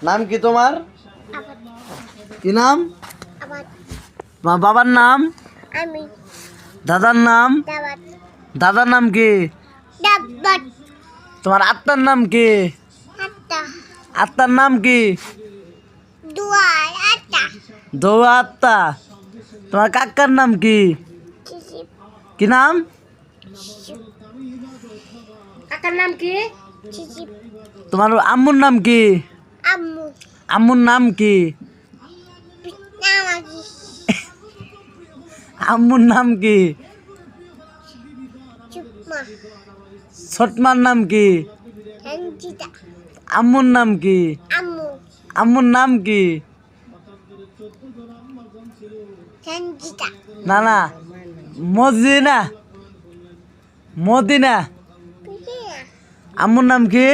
নাম কি তোমার? আবাদ। কি নাম? আবাদ। তোমার বাবার নাম? আমি। দাদার নাম? দাবাত। দাদার নাম কি? দাবাত। তোমার আত্মার নাম কি? আত্তা। আত্মার নাম কি? দুয়ার আত্তা। দৌড়া আত্মা। তোমার কাকার নাম কি? চিচিপ। কি নাম? কাকার নাম কি? চিচিপ। তোমার আম্মুর নাম কি? আম্মু। আম্মুর নাম কি? নামাজি। আম্মুর নাম কি? চুপমা। ছোটমার নাম কি? রঞ্জিতা। আম্মুর নাম কি? আম্মু। আম্মুর নাম কি? রঞ্জিতা। না না, মদিনা। মদিনা। পিছিয়ে। আম্মুর নাম কি?